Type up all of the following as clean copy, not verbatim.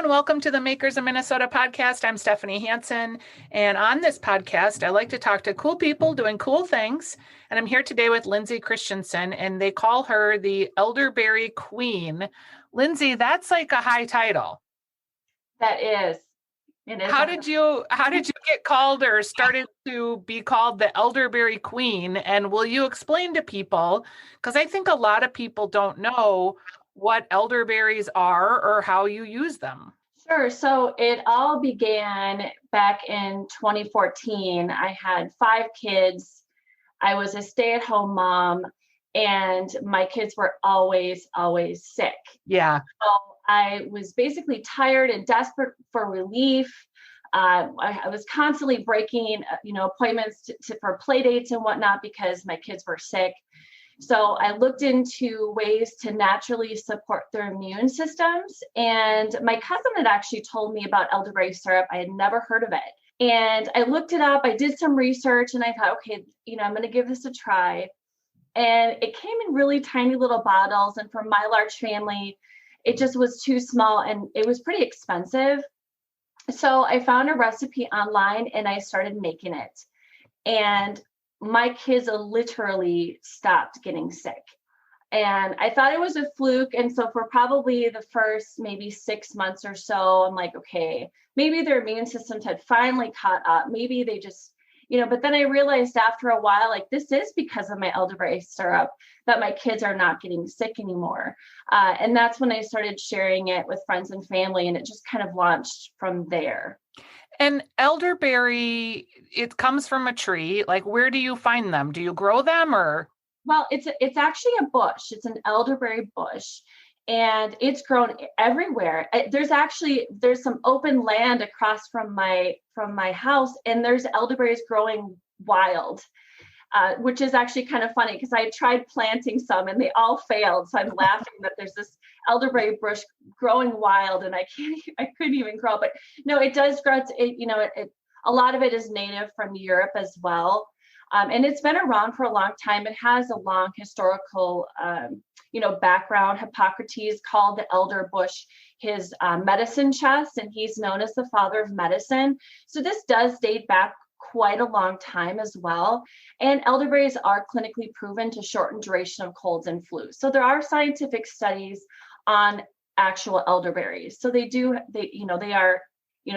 and welcome to the Makers of Minnesota podcast. I'm Stephanie Hansen, and on this podcast, I like to talk to cool people doing cool things. And I'm here today with Lindsay Christensen, and they call her the Elderberry Queen. Lindsay, that's like a high title. That is. It is. How did you get called or started to be called the Elderberry Queen? And will you explain to people, because I think a lot of people don't know what elderberries are or how you use them. Sure. So it all began back in 2014. I had 5 kids. I was a stay-at-home mom, and my kids were always sick. Yeah. So I was basically tired and desperate for relief. I was constantly breaking, appointments for play dates and whatnot because my kids were sick. So I looked into ways to naturally support their immune systems. And my cousin had actually told me about elderberry syrup. I had never heard of it. And I looked it up. I did some research and I thought, okay, I'm going to give this a try. And it came in really tiny little bottles. And for my large family, it just was too small and it was pretty expensive. So I found a recipe online and I started making it. And my kids literally stopped getting sick. And I thought it was a fluke. And so for probably the first maybe 6 months or so, I'm like, okay, maybe their immune systems had finally caught up. Maybe they just, but then I realized after a while, like this is because of my elderberry syrup that my kids are not getting sick anymore. And that's when I started sharing it with friends and family. And it just kind of launched from there. And elderberry, it comes from a tree. Like, where do you find them? Do you grow them or? Well, it's actually a bush. It's an elderberry bush, and it's grown everywhere. There's some open land across from my house, and there's elderberries growing wild, which is actually kind of funny because I tried planting some and they all failed. So I'm laughing that there's this elderberry bush growing wild and I couldn't even grow. But no, it does grow. A lot of it is native from Europe as well. And it's been around for a long time. It has a long historical, background. Hippocrates called the elder bush his medicine chest, and he's known as the father of medicine. So this does date back quite a long time as well. And elderberries are clinically proven to shorten duration of colds and flu. So there are scientific studies on actual elderberries. So they are,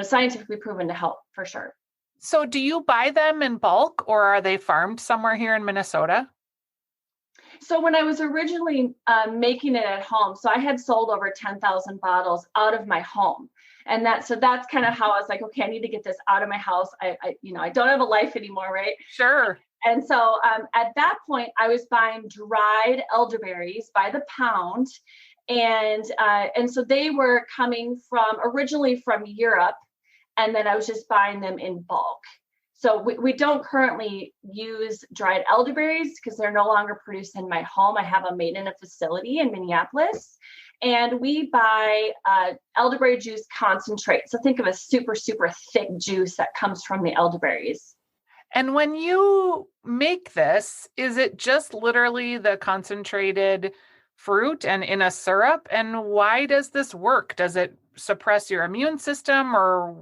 scientifically proven to help for sure. So do you buy them in bulk or are they farmed somewhere here in Minnesota? So when I was originally making it at home, so I had sold over 10,000 bottles out of my home. And that's kind of how I was like, okay, I need to get this out of my house. I don't have a life anymore, right? Sure. And so at that point, I was buying dried elderberries by the pound. And so they were coming originally from Europe. And then I was just buying them in bulk. So we don't currently use dried elderberries because they're no longer produced in my home. I have them made in a facility in Minneapolis. And we buy elderberry juice concentrate. So think of a super, super thick juice that comes from the elderberries. And when you make this, is it just literally the concentrated fruit and in a syrup? And why does this work? Does it suppress your immune system or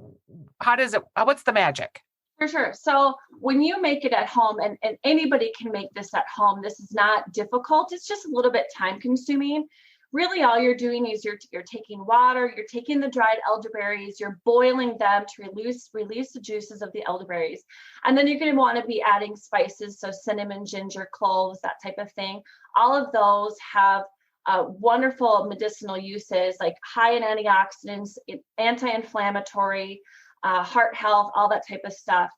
what's the magic? For sure. So when you make it at home, and anybody can make this at home, this is not difficult. It's just a little bit time consuming. Really, all you're doing is you're taking water, you're taking the dried elderberries, you're boiling them to release the juices of the elderberries. And then you're going to want to be adding spices. So cinnamon, ginger, cloves, that type of thing. All of those have wonderful medicinal uses, like high in antioxidants, anti-inflammatory, heart health, all that type of stuff.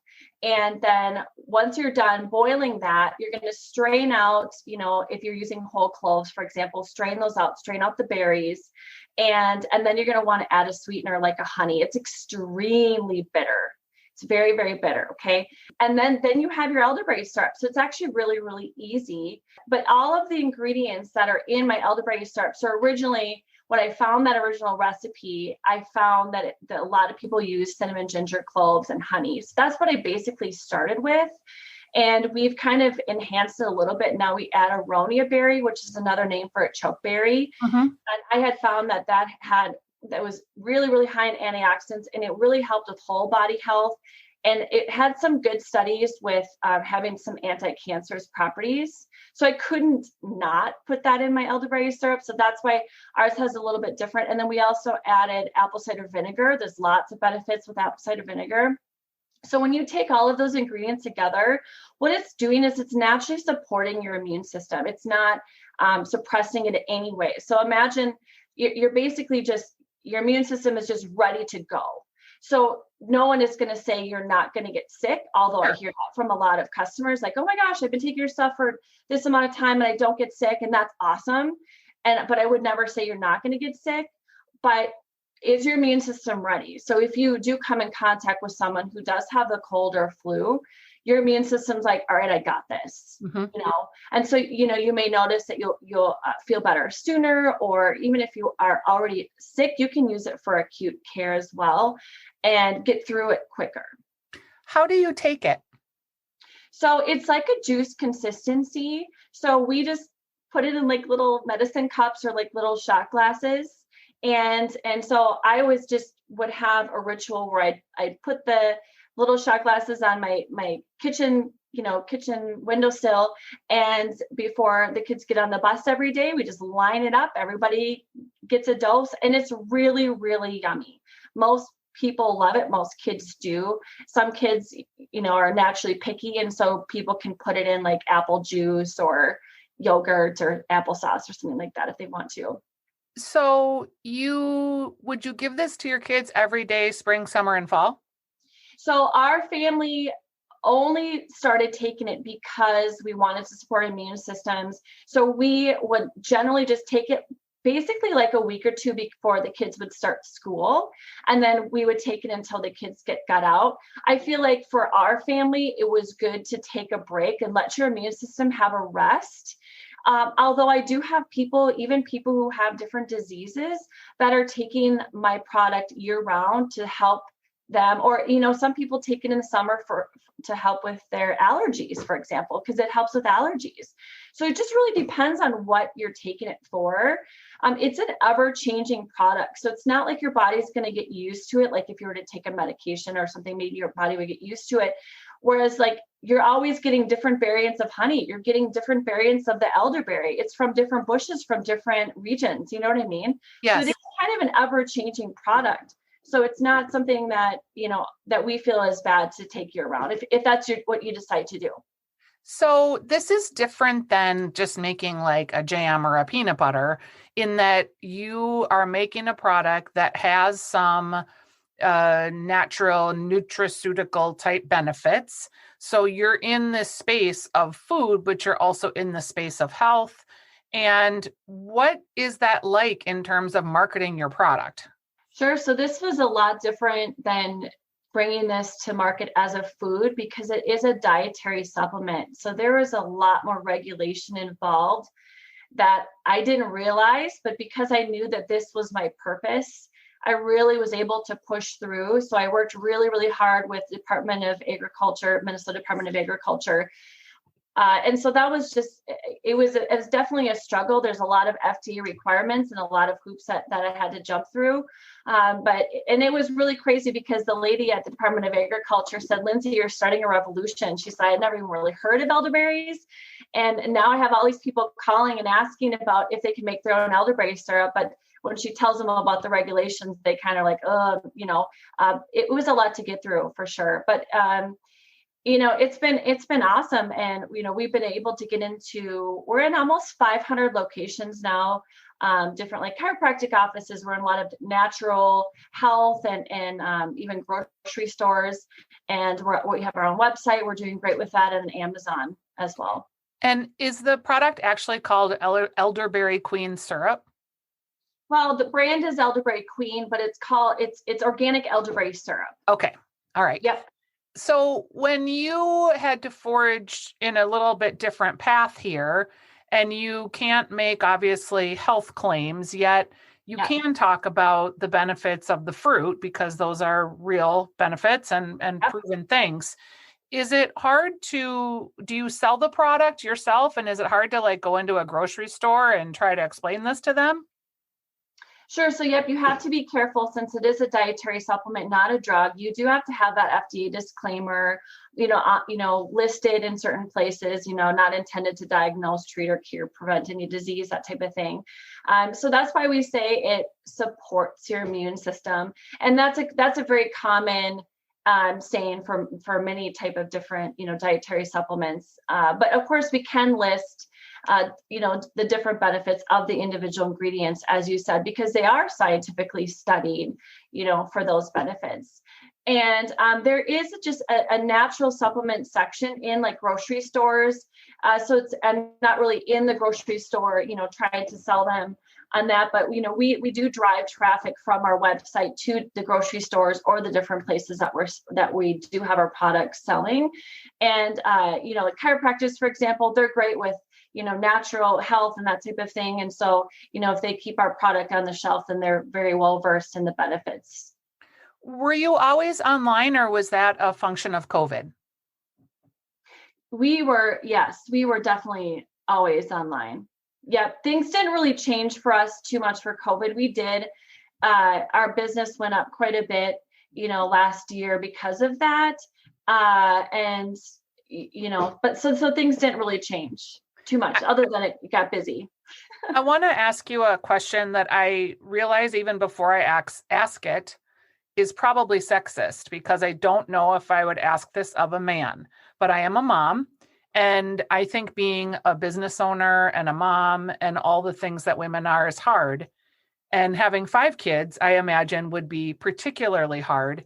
And then once you're done boiling that, you're going to strain out, if you're using whole cloves, for example, strain those out, strain out the berries. And then you're going to want to add a sweetener like a honey. It's extremely bitter. It's very, very bitter. Okay. And then you have your elderberry syrup. So it's actually really, really easy. But all of the ingredients that are in my elderberry syrup. So originally, when I found that original recipe, I found that a lot of people use cinnamon, ginger, cloves, and honey. So that's what I basically started with. And we've kind of enhanced it a little bit. Now we add aronia berry, which is another name for a chokeberry. Mm-hmm. And I had found that had that was really, really high in antioxidants, and it really helped with whole body health. And it had some good studies with having some anti-cancerous properties. So I couldn't not put that in my elderberry syrup. So that's why ours has a little bit different. And then we also added apple cider vinegar. There's lots of benefits with apple cider vinegar. So when you take all of those ingredients together, what it's doing is it's naturally supporting your immune system. It's not suppressing it in any way. So imagine you're basically just, your immune system is just ready to go. So no one is going to say you're not going to get sick, although I hear that from a lot of customers, like, oh my gosh, I've been taking your stuff for this amount of time and I don't get sick, and that's awesome. But I would never say you're not going to get sick. But is your immune system ready? So if you do come in contact with someone who does have the cold or flu, your immune system's like, all right, I got this, And so, you may notice that you'll feel better sooner, or even if you are already sick, you can use it for acute care as well and get through it quicker. How do you take it? So it's like a juice consistency. So we just put it in like little medicine cups or like little shot glasses. And so I always just would have a ritual where I'd put the little shot glasses on my kitchen windowsill. And before the kids get on the bus every day, we just line it up. Everybody gets a dose, and it's really, really yummy. Most people love it. Most kids do. Some kids, are naturally picky. And so people can put it in like apple juice or yogurt or applesauce or something like that if they want to. So would you give this to your kids every day, spring, summer, and fall? So our family only started taking it because we wanted to support immune systems. So we would generally just take it basically like a week or two before the kids would start school. And then we would take it until the kids got out. I feel like for our family, it was good to take a break and let your immune system have a rest. Although I do have even people who have different diseases that are taking my product year round to help them, or some people take it in the summer to help with their allergies, for example, because it helps with allergies. So it just really depends on what you're taking it for. It's an ever-changing product, so it's not like your body's going to get used to it. Like if you were to take a medication or something, maybe your body would get used to it. Whereas like you're always getting different variants of honey, you're getting different variants of the elderberry. It's from different bushes from different regions. You know what I mean? Yes. So it's kind of an ever-changing product. So it's not something that, that we feel is bad to take year round, if that's what you decide to do. So this is different than just making like a jam or a peanut butter, in that you are making a product that has some natural nutraceutical type benefits. So you're in this space of food, but you're also in the space of health. And what is that like in terms of marketing your product? Sure. So this was a lot different than bringing this to market as a food, because it is a dietary supplement. So there is a lot more regulation involved that I didn't realize, but because I knew that this was my purpose, I really was able to push through. So I worked really, really hard with Department of Agriculture, Minnesota Department of Agriculture. And so that was just, it was definitely a struggle. There's a lot of FDA requirements and a lot of hoops that I had to jump through. And it was really crazy because the lady at the Department of Agriculture said, Lindsay, you're starting a revolution. She said, I'd never even really heard of elderberries. And now I have all these people calling and asking about if they can make their own elderberry syrup. But when she tells them about the regulations, they kind of like, it was a lot to get through for sure. But it's been awesome. And, we've been able to get we're in almost 500 locations now, different like chiropractic offices. We're in a lot of natural health and even grocery stores. And we have our own website. We're doing great with that, and Amazon as well. And is the product actually called Elderberry Queen Syrup? Well, the brand is Elderberry Queen, but it's organic elderberry syrup. Okay. All right. Yep. So when you had to forage in a little bit different path here, and you can't make obviously health claims, yet you can talk about the benefits of the fruit, because those are real benefits and proven things. Is it hard do you sell the product yourself? And is it hard to like go into a grocery store and try to explain this to them? Sure. So, yep, you have to be careful since it is a dietary supplement, not a drug. You do have to have that FDA disclaimer, listed in certain places, not intended to diagnose, treat, or cure, prevent any disease, that type of thing. So that's why we say it supports your immune system, and that's a very common saying for many type of different, dietary supplements. But of course, we can list the different benefits of the individual ingredients, as you said, because they are scientifically studied, for those benefits. And there is just a natural supplement section in like grocery stores. So it's not really in the grocery store, trying to sell them on that, but we do drive traffic from our website to the grocery stores or the different places that we do have our products selling. And like chiropractors, for example, they're great with natural health and that type of thing. And so, if they keep our product on the shelf, then they're very well versed in the benefits. Were you always online, or was that a function of COVID? Yes, we were definitely always online. Yeah, things didn't really change for us too much for COVID. We did, our business went up quite a bit, last year because of that. But so things didn't really change too much other than it got busy. I want to ask you a question that I realize even before I ask it is probably sexist, because I don't know if I would ask this of a man, but I am a mom. And I think being a business owner and a mom and all the things that women are is hard. And having 5 kids, I imagine, would be particularly hard.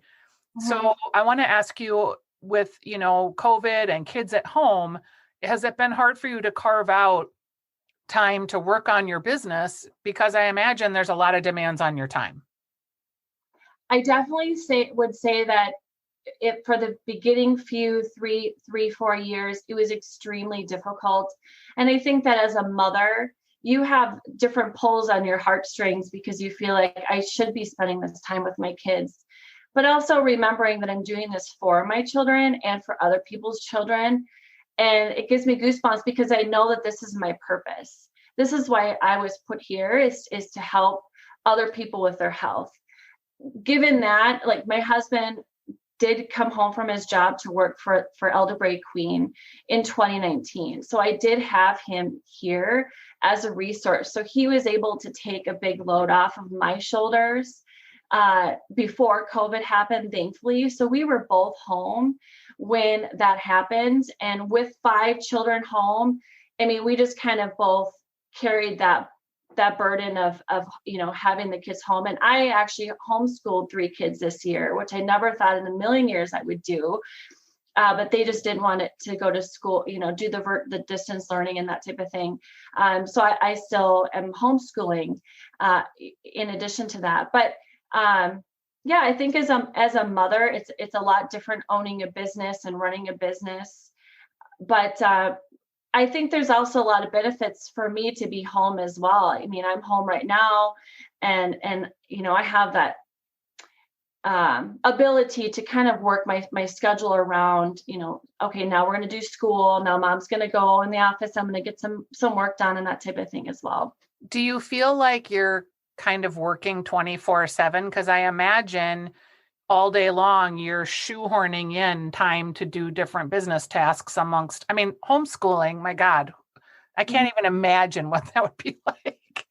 Mm-hmm. So I want to ask you, with, COVID and kids at home, has it been hard for you to carve out time to work on your business? Because I imagine there's a lot of demands on your time. I definitely would say that for the beginning few 4 years, it was extremely difficult. And I think that as a mother, you have different pulls on your heartstrings because you feel like I should be spending this time with my kids, but also remembering that I'm doing this for my children and for other people's children. And it gives me goosebumps because I know that this is my purpose. This is why I was put here, is to help other people with their health. Given that, like, my husband did come home from his job to work for Elderberry Queen in 2019. So I did have him here as a resource. So he was able to take a big load off of my shoulders before COVID happened, thankfully. So we were both home when that happened. And with 5 children home, I mean, we just kind of both carried that burden of having the kids home. And I actually homeschooled 3 kids this year, which I never thought in a million years I would do. But they just didn't want it to go to school, do the distance learning and that type of thing. So I still am homeschooling in addition to that. But yeah, I think as a mother, it's a lot different owning a business and running a business. But I think there's also a lot of benefits for me to be home as well. I mean, I'm home right now, and I have that ability to kind of work my schedule around, okay, now we're going to do school. Now mom's going to go in the office. I'm going to get some work done and that type of thing as well. Do you feel like you're kind of working 24/7? Because I imagine all day long you're shoehorning in time to do different business tasks homeschooling. My God, I can't even imagine what that would be like.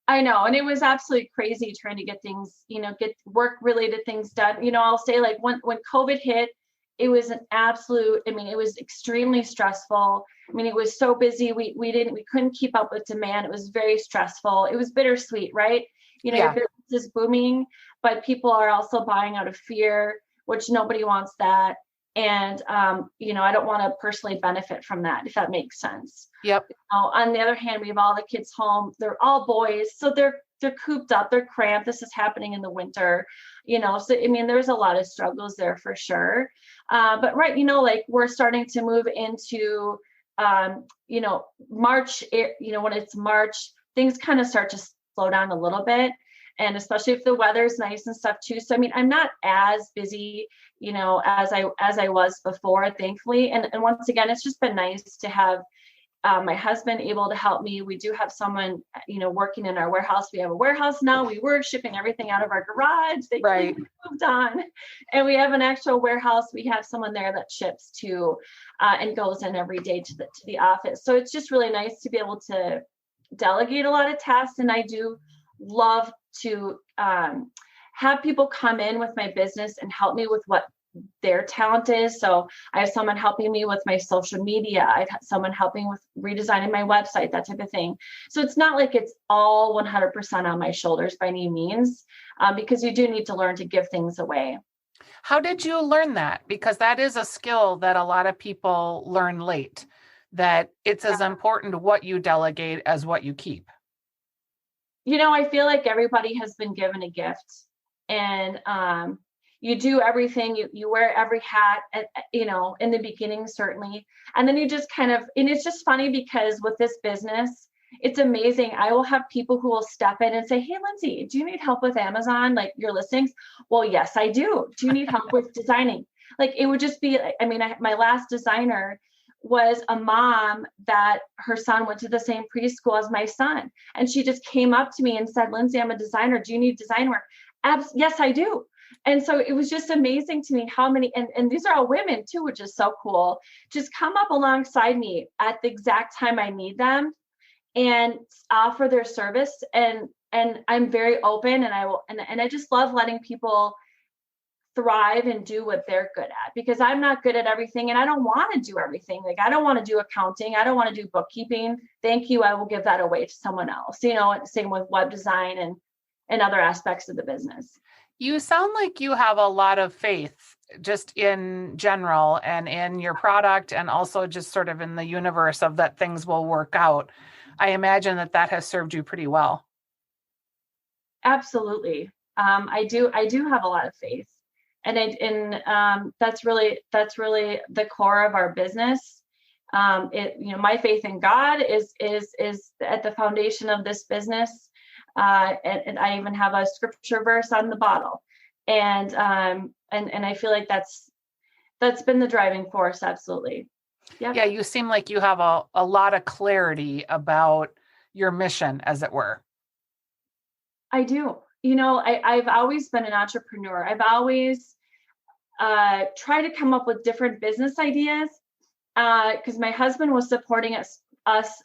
I know. And it was absolutely crazy trying to get things, get work related things done. I'll say, like, when COVID hit, it was it was extremely stressful. I mean, it was so busy. We couldn't keep up with demand. It was very stressful. It was bittersweet, right? Yeah. Your business is booming, but people are also buying out of fear, which nobody wants that. And, I don't want to personally benefit from that, if that makes sense. Yep. On the other hand, we have all the kids home. They're all boys. So they're cooped up, they're cramped. This is happening in the winter, so, there's a lot of struggles there for sure. But right, like, we're starting to move into, March, when it's March, things kind of start to slow down a little bit. And especially if the weather's nice and stuff too. So, I'm not as busy, as I was before, thankfully. And once again, it's just been nice to have, my husband able to help me. We do have someone, working in our warehouse. We have a warehouse now. We were shipping everything out of our garage. They Right. moved on, and we have an actual warehouse. We have someone there that ships to, and goes in every day to the office. So it's just really nice to be able to delegate a lot of tasks. And I do love to have people come in with my business and help me with what their talent is. So I have someone helping me with my social media. I've had someone helping with redesigning my website, that type of thing. So it's not like it's all 100% on my shoulders by any means, because you do need to learn to give things away. How did you learn that? Because that is a skill that a lot of people learn late, that it's as important what you delegate as what you keep. I feel like everybody has been given a gift, and you do everything, you wear every hat, in the beginning, certainly. And then you just and it's just funny because with this business, it's amazing. I will have people who will step in and say, "Hey, Lindsay, do you need help with Amazon, like your listings?" Well, yes, I do. Do you need help with designing? Like, it would just be, my last designer was a mom that her son went to the same preschool as my son. And she just came up to me and said, "Lindsay, I'm a designer. Do you need design work?" Yes, I do. And so it was just amazing to me how many, and these are all women too, which is so cool, just come up alongside me at the exact time I need them and offer their service. And I'm very open, and I just love letting people thrive and do what they're good at, because I'm not good at everything, and I don't want to do everything. Like, I don't want to do accounting. I don't want to do bookkeeping. Thank you. I will give that away to someone else, same with web design and other aspects of the business. You sound like you have a lot of faith just in general and in your product, and also just sort of in the universe of that things will work out. I imagine that has served you pretty well. Absolutely. I do have a lot of faith, and that's really the core of our business. My faith in God is at the foundation of this business. And I even have a scripture verse on the bottle, and I feel like that's been the driving force. Absolutely. Yep. Yeah, you seem like you have a lot of clarity about your mission, as it were. I do. I've always been an entrepreneur. I've always tried to come up with different business ideas, because my husband was supporting us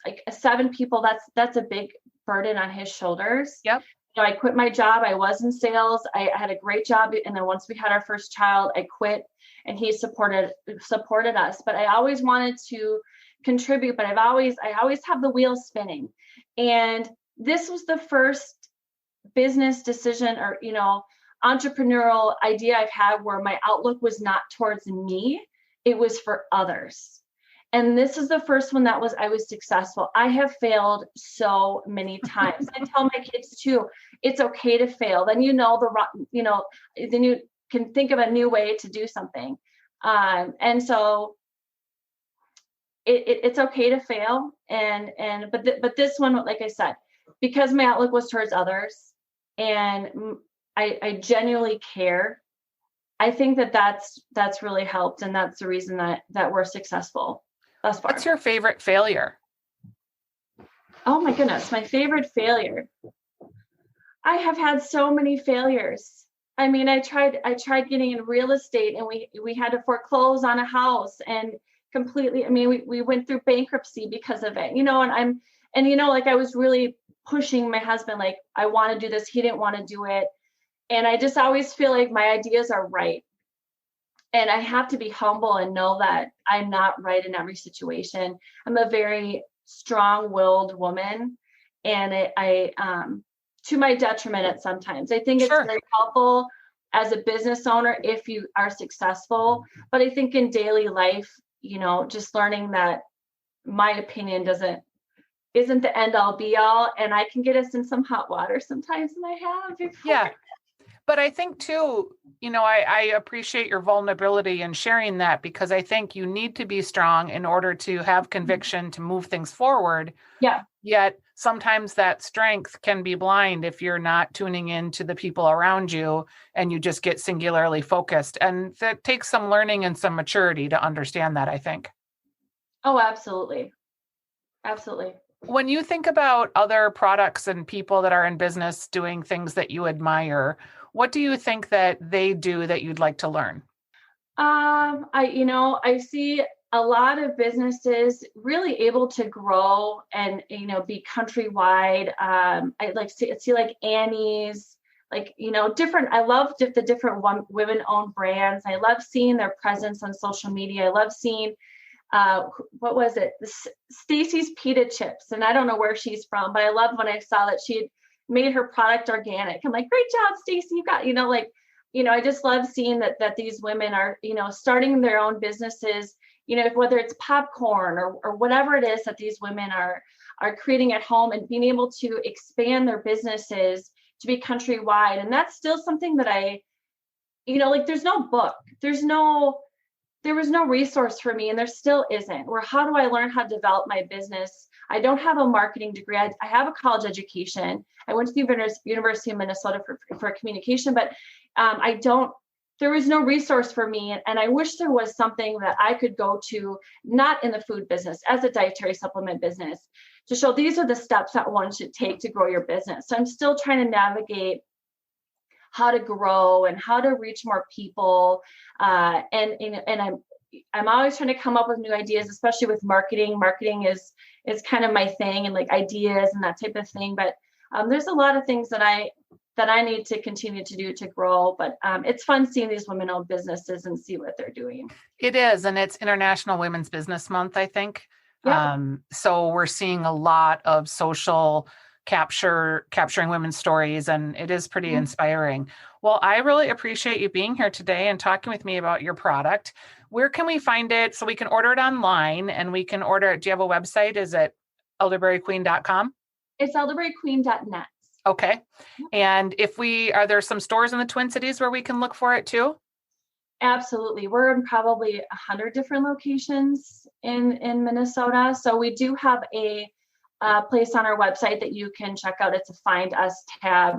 like 7 people. That's a big burden on his shoulders. Yep. I quit my job. I was in sales. I had a great job. And then once we had our first child, I quit, and he supported us. But I always wanted to contribute, but I always have the wheels spinning. And this was the first business decision or, entrepreneurial idea I've had where my outlook was not towards me. It was for others. And this is the first one I was successful. I have failed so many times. I tell my kids too, it's okay to fail. Then then you can think of a new way to do something. And so it's okay to fail. But this one, like I said, because my outlook was towards others, and I genuinely care, I think that's really helped, and that's the reason that we're successful thus far. What's your favorite failure? Oh my goodness, my favorite failure. I have had so many failures. I tried getting in real estate, and we had to foreclose on a house, and completely, we went through bankruptcy because of it, like I was really pushing my husband, like, I want to do this. He didn't want to do it. And I just always feel like my ideas are right. And I have to be humble and know that I'm not right in every situation. I'm a very strong-willed woman, and I to my detriment at sometimes. I think it's very helpful as a business owner if you are successful, but I think in daily life, just learning that my opinion isn't the end all be all, and I can get us in some hot water sometimes, and I have before. Yeah. But I think too, I appreciate your vulnerability and sharing that, because I think you need to be strong in order to have conviction to move things forward. Yeah. Yet sometimes that strength can be blind if you're not tuning in to the people around you and you just get singularly focused. And that takes some learning and some maturity to understand that, I think. Oh, absolutely. Absolutely. When you think about other products and people that are in business doing things that you admire, what do you think that they do that you'd like to learn? I see a lot of businesses really able to grow and, be countrywide. I like see like Annie's, like, different, I love the different women-owned brands. I love seeing their presence on social media. I love seeing, what was it? Stacy's Pita Chips. And I don't know where she's from, but I loved when I saw that she had made her product organic. I'm like, great job, Stacy. You got, I just love seeing that these women are, starting their own businesses, whether it's popcorn or whatever it is that these women are creating at home and being able to expand their businesses to be countrywide. And that's still something that there's no book, there was no resource for me, and there still isn't. Where how do I learn how to develop my business? I don't have a marketing degree. I have a college education. I went to the University of Minnesota for communication, but there was no resource for me. And I wish there was something that I could go to, not in the food business, as a dietary supplement business, to show these are the steps that one should take to grow your business. So I'm still trying to navigate how to grow and how to reach more people. And I'm always trying to come up with new ideas, especially with marketing. Marketing is kind of my thing, and like ideas and that type of thing. But there's a lot of things that I need to continue to do to grow. But it's fun seeing these women-owned businesses and see what they're doing. It is, and it's International Women's Business Month, I think. Yep. So we're seeing a lot of social capturing women's stories, and it is pretty inspiring. Well, I really appreciate you being here today and talking with me about your product. Where can we find it so we can order it online, and we can order it? Do you have a website? Is it elderberryqueen.com? It's elderberryqueen.net. Okay. And are there some stores in the Twin Cities where we can look for it too? Absolutely. We're in probably 100 different locations in Minnesota. So we do have a place on our website that you can check out. It's a Find Us tab.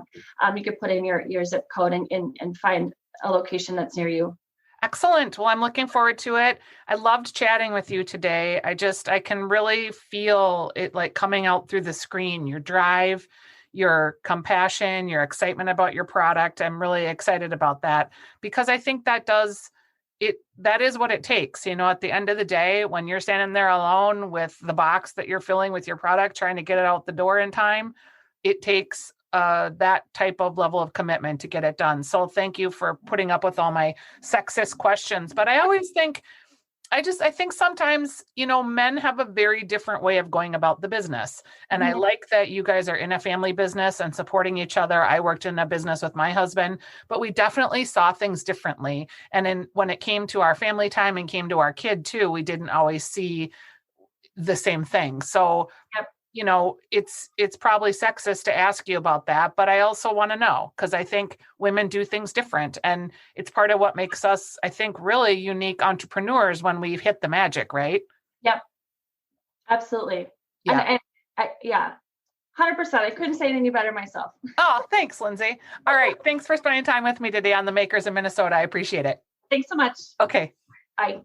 You could put in your zip code and find a location that's near you. Excellent. Well, I'm looking forward to it. I loved chatting with you today. I can really feel it like coming out through the screen, your drive, your compassion, your excitement about your product. I'm really excited about that because I think that is what it takes. At the end of the day, when you're standing there alone with the box that you're filling with your product, trying to get it out the door in time, it takes that type of level of commitment to get it done. So thank you for putting up with all my sexist questions. But I always think, I think sometimes, men have a very different way of going about the business. And I like that you guys are in a family business and supporting each other. I worked in a business with my husband, but we definitely saw things differently. And when it came to our family time and came to our kid too, we didn't always see the same thing. So, it's probably sexist to ask you about that, but I also want to know, because I think women do things different. And it's part of what makes us, I think, really unique entrepreneurs when we've hit the magic, right? Yep. Absolutely. Yeah. And 100%. I couldn't say it any better myself. Oh, thanks, Lindsay. All right. Thanks for spending time with me today on the Makers in Minnesota. I appreciate it. Thanks so much. Okay. Bye.